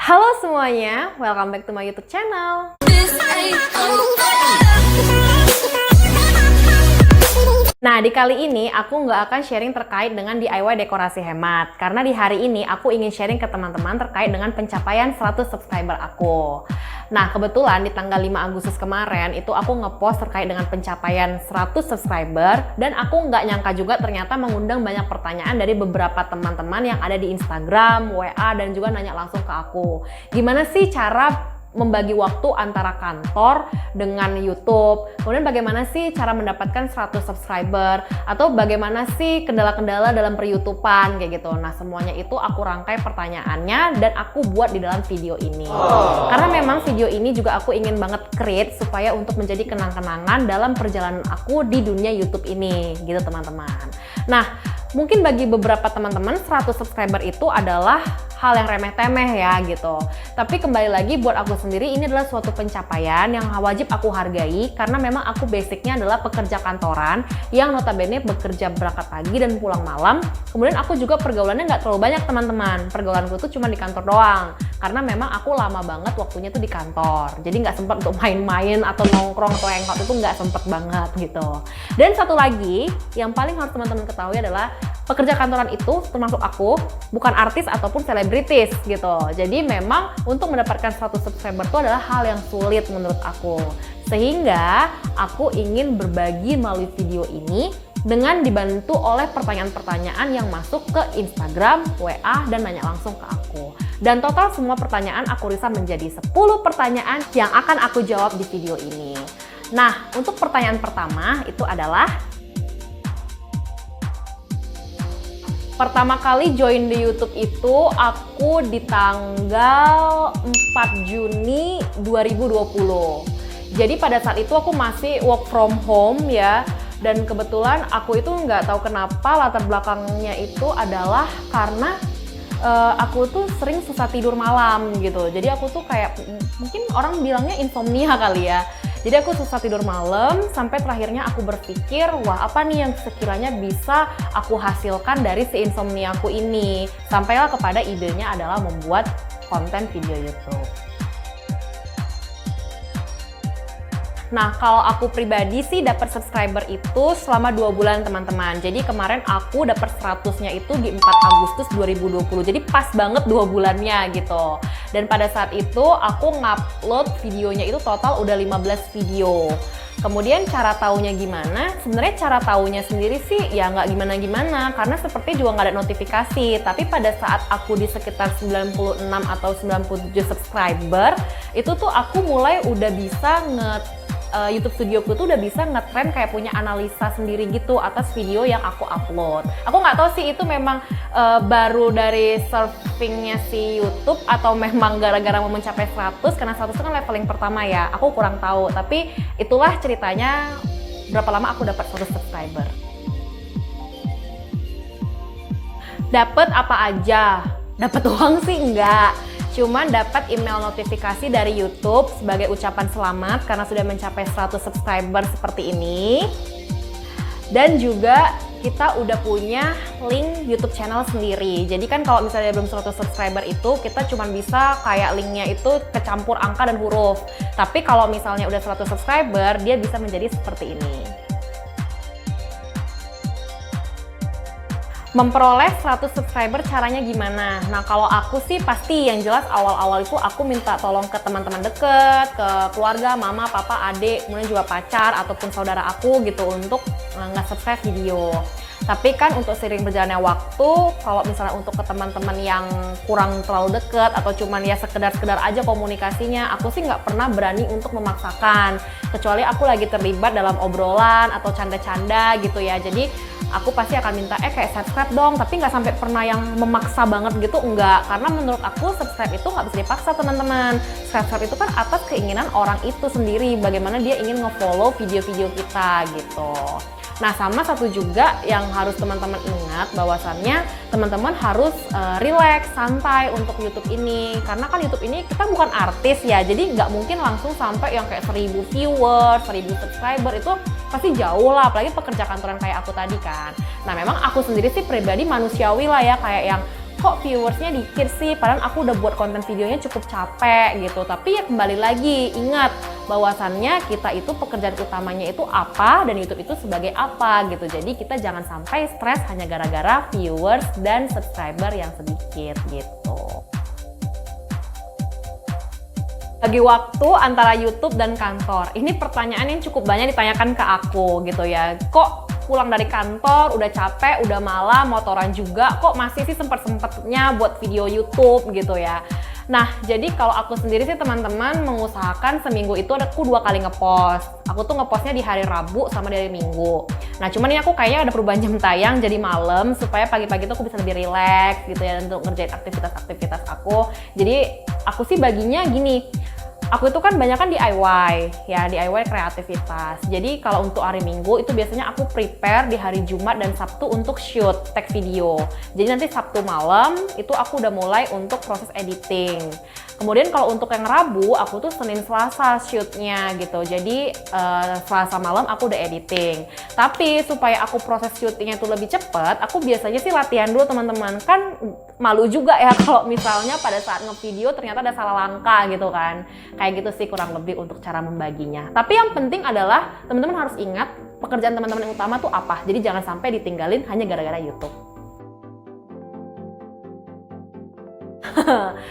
Halo semuanya, welcome back to my YouTube channel. Nah, di kali ini aku nggak akan sharing terkait dengan DIY dekorasi hemat. Karena di hari ini aku ingin sharing ke teman-teman terkait dengan pencapaian 100 subscriber aku. Nah, kebetulan di tanggal 5 Agustus kemarin itu aku ngepost terkait dengan pencapaian 100 subscriber. Dan aku nggak nyangka juga ternyata mengundang banyak pertanyaan dari beberapa teman-teman yang ada di Instagram, WA, dan juga nanya langsung ke aku. Gimana sih cara membagi waktu antara kantor dengan YouTube, kemudian bagaimana sih cara mendapatkan 100 subscriber, atau bagaimana sih kendala-kendala dalam per-YouTubean kayak gitu. Nah, semuanya itu aku rangkai pertanyaannya dan aku buat di dalam video ini. Karena memang video ini juga aku ingin banget create supaya untuk menjadi kenang-kenangan dalam perjalanan aku di dunia YouTube ini gitu teman-teman. Nah, mungkin bagi beberapa teman-teman 100 subscriber itu adalah hal yang remeh-temeh ya gitu. Tapi kembali lagi buat aku sendiri ini adalah suatu pencapaian yang wajib aku hargai karena memang aku basicnya adalah pekerja kantoran yang notabene bekerja berangkat pagi dan pulang malam. Kemudian aku juga pergaulannya nggak terlalu banyak teman-teman. Pergaulanku tuh cuma di kantor doang. Karena memang aku lama banget waktunya tuh di kantor. Jadi nggak sempat untuk main-main atau nongkrong atau hangout itu nggak sempet banget gitu. Dan satu lagi yang paling harus teman-teman ketahui adalah pekerja kantoran itu termasuk aku bukan artis ataupun selebritis gitu. Jadi memang untuk mendapatkan 100 subscriber itu adalah hal yang sulit menurut aku. Sehingga aku ingin berbagi melalui video ini dengan dibantu oleh pertanyaan-pertanyaan yang masuk ke Instagram, WA, dan nanya langsung ke aku. Dan total semua pertanyaan aku riset menjadi 10 pertanyaan yang akan aku jawab di video ini. Nah, untuk pertanyaan pertama itu adalah pertama kali join di YouTube itu aku di tanggal 4 Juni 2020. Jadi pada saat itu aku masih work from home ya. Dan kebetulan aku itu nggak tahu kenapa latar belakangnya itu adalah karena aku tuh sering susah tidur malam gitu. Jadi aku tuh kayak mungkin orang bilangnya insomnia kali ya. Jadi aku susah tidur malam sampai terakhirnya aku berpikir, wah apa nih yang sekiranya bisa aku hasilkan dari si insomnia aku ini. Sampailah kepada idenya adalah membuat konten video YouTube. Nah, kalau aku pribadi sih dapat subscriber itu selama 2 bulan teman-teman. Jadi kemarin aku dapat 100-nya itu di 4 Agustus 2020. Jadi pas banget 2 bulannya gitu. Dan pada saat itu aku ngupload videonya itu total udah 15 video. Kemudian cara taunya gimana? Sebenarnya cara taunya sendiri sih ya nggak gimana-gimana karena seperti juga nggak ada notifikasi. Tapi pada saat aku di sekitar 96 atau 97 subscriber, itu tuh aku mulai udah bisa YouTube studioku tuh udah bisa ngetrend kayak punya analisa sendiri gitu atas video yang aku upload. Aku nggak tahu sih itu memang baru dari surfingnya si YouTube atau memang gara-gara mau mencapai 100 karena 100 itu kan leveling pertama ya. Aku kurang tahu, tapi itulah ceritanya berapa lama aku dapat 100 subscriber. Dapat apa aja? Dapat uang sih enggak. Cuman dapat email notifikasi dari YouTube sebagai ucapan selamat karena sudah mencapai 100 subscriber seperti ini. Dan juga kita udah punya link YouTube channel sendiri. Jadi kan kalau misalnya belum 100 subscriber itu kita cuma bisa kayak linknya itu kecampur angka dan huruf. Tapi kalau misalnya udah 100 subscriber dia bisa menjadi seperti ini. Memperoleh 100 subscriber caranya gimana? Nah, kalau aku sih pasti yang jelas awal-awal itu aku minta tolong ke teman-teman deket, ke keluarga, mama, papa, adik, kemudian juga pacar ataupun saudara aku gitu untuk nge-subscribe video. Tapi kan untuk seiring berjalannya waktu, kalau misalnya untuk ke teman-teman yang kurang terlalu deket atau cuman ya sekedar aja komunikasinya, aku sih nggak pernah berani untuk memaksakan. Kecuali aku lagi terlibat dalam obrolan atau canda-canda gitu ya. Jadi aku pasti akan minta kayak subscribe dong, tapi nggak sampai pernah yang memaksa banget gitu, enggak. Karena menurut aku subscribe itu nggak bisa dipaksa teman-teman. Subscribe itu kan atas keinginan orang itu sendiri, bagaimana dia ingin nge-follow video-video kita gitu. Nah, sama satu juga yang harus teman-teman ingat bahwasannya teman-teman harus relax, santai untuk YouTube ini. Karena kan YouTube ini kita bukan artis ya, jadi nggak mungkin langsung sampai yang kayak 1000 viewers, 1000 subscriber itu pasti jauh lah, apalagi pekerja kantoran kayak aku tadi kan. Nah, memang aku sendiri sih pribadi manusiawi lah ya, kayak yang kok viewersnya dikit sih, padahal aku udah buat konten videonya cukup capek gitu. Tapi ya kembali lagi, ingat bahwasannya kita itu pekerjaan utamanya itu apa dan YouTube itu sebagai apa gitu. Jadi kita jangan sampai stres hanya gara-gara viewers dan subscriber yang sedikit gitu. Bagi waktu antara YouTube dan kantor, ini pertanyaan yang cukup banyak ditanyakan ke aku gitu ya. Kok pulang dari kantor, udah capek, udah malam, motoran juga, kok masih sih sempet-sempetnya buat video YouTube gitu ya. Nah, jadi kalau aku sendiri sih teman-teman mengusahakan seminggu itu aku 2 kali ngepost. Aku tuh ngepostnya di hari Rabu sama di hari Minggu. Nah, cuman ini aku kayaknya ada perubahan jam tayang jadi malam supaya pagi-pagi tuh aku bisa lebih rileks gitu ya untuk ngerjain aktivitas-aktivitas aku. Jadi aku sih baginya gini. Aku itu kan banyak kan DIY, ya DIY kreativitas. Jadi kalau untuk hari Minggu itu biasanya aku prepare di hari Jumat dan Sabtu untuk shoot tag video. Jadi nanti Sabtu malam itu aku udah mulai untuk proses editing. Kemudian kalau untuk yang Rabu, aku tuh Senin Selasa shootnya gitu. Jadi Selasa malam aku udah editing. Tapi supaya aku proses syutingnya tuh lebih cepet, aku biasanya sih latihan dulu teman-teman. Kan malu juga ya kalau misalnya pada saat ngevideo ternyata ada salah langkah gitu kan. Kayak gitu sih kurang lebih untuk cara membaginya. Tapi yang penting adalah teman-teman harus ingat pekerjaan teman-teman yang utama tuh apa. Jadi jangan sampai ditinggalin hanya gara-gara YouTube.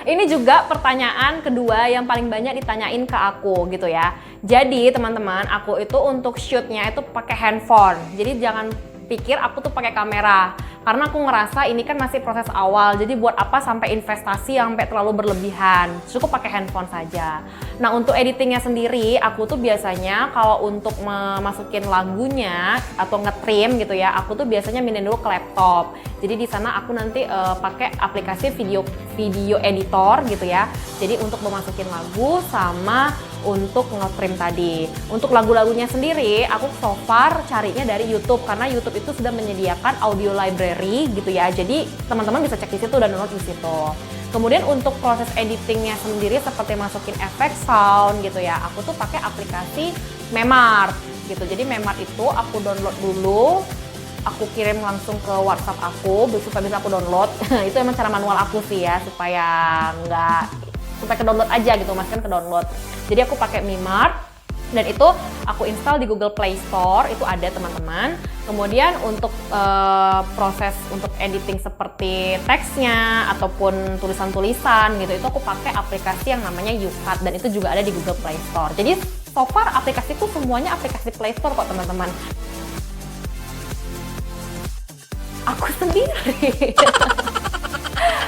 Ini juga pertanyaan kedua yang paling banyak ditanyain ke aku gitu ya. Jadi teman-teman, aku itu untuk shootnya itu pakai handphone. Jadi jangan pikir aku tuh pakai kamera. Karena aku ngerasa ini kan masih proses awal, jadi buat apa sampai investasi yang sampai terlalu berlebihan. Cukup pakai handphone saja. Nah, untuk editingnya sendiri, aku tuh biasanya kalau untuk memasukin lagunya atau ngetrim gitu ya, aku tuh biasanya pindahin dulu ke laptop. Jadi di sana aku nanti pakai aplikasi video editor gitu ya. Jadi untuk memasukin lagu sama untuk nge-trim tadi. Untuk lagu-lagunya sendiri, aku so far carinya dari YouTube karena YouTube itu sudah menyediakan audio library gitu ya. Jadi teman-teman bisa cek di situ dan download di situ. Kemudian untuk proses editingnya sendiri seperti masukin efek sound gitu ya, aku tuh pakai aplikasi Memart gitu. Jadi Memart itu aku download dulu, aku kirim langsung ke WhatsApp aku supaya bisa aku download. Itu emang cara manual aku sih ya, supaya ke download aja gitu, masukkan ke download. Jadi aku pakai Memart dan itu aku install di Google Play Store, itu ada teman-teman. Kemudian untuk proses untuk editing seperti teksnya ataupun tulisan-tulisan gitu, itu aku pakai aplikasi yang namanya YouCut dan itu juga ada di Google Play Store. Jadi so far aplikasi itu semuanya aplikasi Play Store kok teman-teman. Aku sendiri.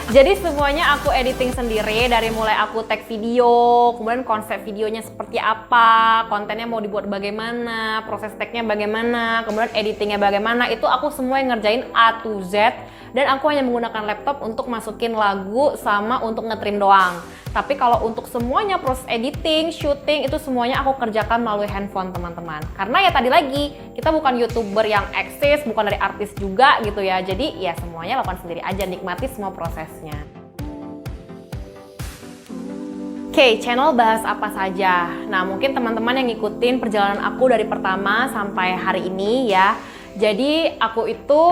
Jadi semuanya aku editing sendiri, dari mulai aku tag video, kemudian konsep videonya seperti apa, kontennya mau dibuat bagaimana, proses tagnya bagaimana, kemudian editingnya bagaimana, itu aku semua yang ngerjain A to Z. Dan aku hanya menggunakan laptop untuk masukin lagu sama untuk ngetrim doang. Tapi kalau untuk semuanya proses editing, syuting, itu semuanya aku kerjakan melalui handphone teman-teman. Karena ya tadi lagi, kita bukan YouTuber yang eksis, bukan dari artis juga gitu ya. Jadi ya semuanya lakukan sendiri aja, nikmati semua prosesnya. Oke, channel bahas apa saja. Nah, mungkin teman-teman yang ngikutin perjalanan aku dari pertama sampai hari ini ya. Jadi aku itu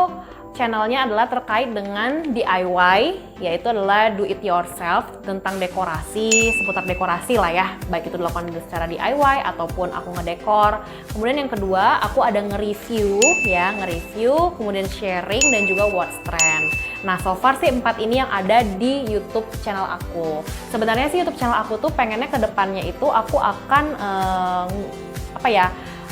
channelnya adalah terkait dengan DIY, yaitu adalah do it yourself, tentang dekorasi, seputar dekorasi lah ya, baik itu dilakukan secara DIY ataupun aku ngedekor. Kemudian yang kedua, aku ada nge-review ya, kemudian sharing dan juga watch trend. Nah, so far sih 4 ini yang ada di YouTube channel aku. Sebenarnya sih YouTube channel aku tuh pengennya ke depannya itu aku akan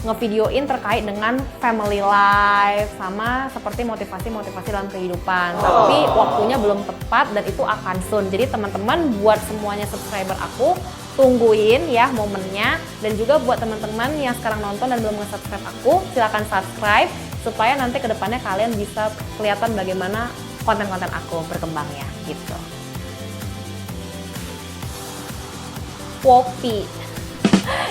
ngevideoin terkait dengan family life sama seperti motivasi-motivasi dalam kehidupan. Tapi waktunya belum tepat dan itu akan soon. Jadi teman-teman buat semuanya subscriber aku, tungguin ya momennya. Dan juga buat teman-teman yang sekarang nonton dan belum nge-subscribe aku, silakan subscribe supaya nanti kedepannya kalian bisa kelihatan bagaimana konten-konten aku berkembangnya gitu. Wopi.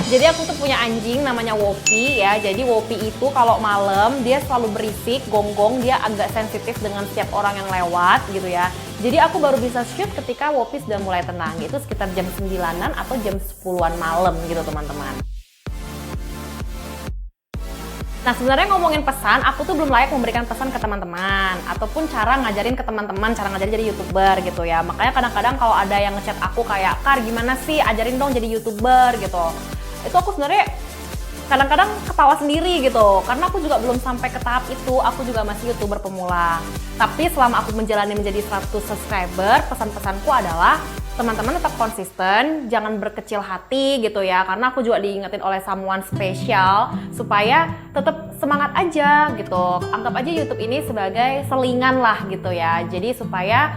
Jadi aku tuh punya anjing namanya Wopi ya. Jadi Wopi itu kalau malam dia selalu berisik, gonggong, dia agak sensitif dengan setiap orang yang lewat gitu ya. Jadi aku baru bisa shoot ketika Wopi sudah mulai tenang, itu sekitar jam 9-an atau jam 10-an malam gitu teman-teman. Nah sebenarnya ngomongin pesan, aku tuh belum layak memberikan pesan ke teman-teman ataupun cara ngajarin ke teman-teman, cara ngajarin jadi YouTuber gitu ya. Makanya kadang-kadang kalau ada yang ngechat aku kayak, Kar gimana sih ajarin dong jadi YouTuber gitu. Itu aku sebenarnya kadang-kadang ketawa sendiri gitu, karena aku juga belum sampai ke tahap itu, aku juga masih YouTuber pemula. Tapi selama aku menjalani menjadi 100 subscriber, pesan-pesanku adalah teman-teman tetap konsisten, jangan berkecil hati gitu ya, karena aku juga diingetin oleh someone spesial supaya tetap semangat aja gitu. Anggap aja YouTube ini sebagai selingan lah gitu ya, jadi supaya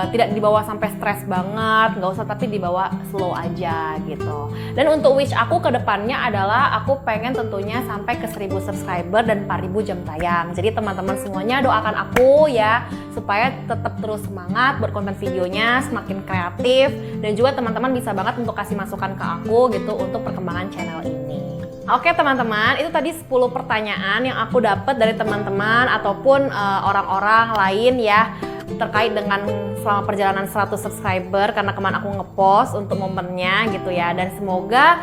tidak dibawa sampai stres banget, nggak usah, tapi dibawa slow aja gitu. Dan untuk wish aku ke depannya adalah aku pengen tentunya sampai ke 1000 subscriber dan 4000 jam tayang. Jadi teman-teman semuanya doakan aku ya supaya tetap terus semangat buat konten videonya, semakin kreatif, dan juga teman-teman bisa banget untuk kasih masukan ke aku gitu untuk perkembangan channel ini. Oke teman-teman, itu tadi 10 pertanyaan yang aku dapat dari teman-teman ataupun orang-orang lain ya terkait dengan selama perjalanan 100 subscriber, karena kemarin aku ngepost untuk momennya gitu ya. Dan semoga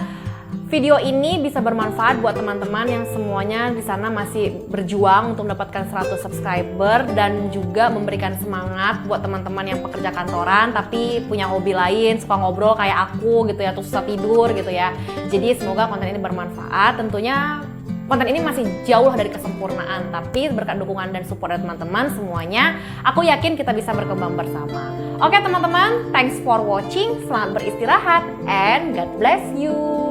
video ini bisa bermanfaat buat teman-teman yang semuanya di sana masih berjuang untuk mendapatkan 100 subscriber, dan juga memberikan semangat buat teman-teman yang pekerja kantoran tapi punya hobi lain, suka ngobrol kayak aku gitu ya, atau susah tidur gitu ya. Jadi semoga konten ini bermanfaat. Tentunya konten ini masih jauh dari kesempurnaan, tapi berkat dukungan dan support dari teman-teman semuanya, aku yakin kita bisa berkembang bersama. Oke teman-teman, thanks for watching, selamat beristirahat, and God bless you.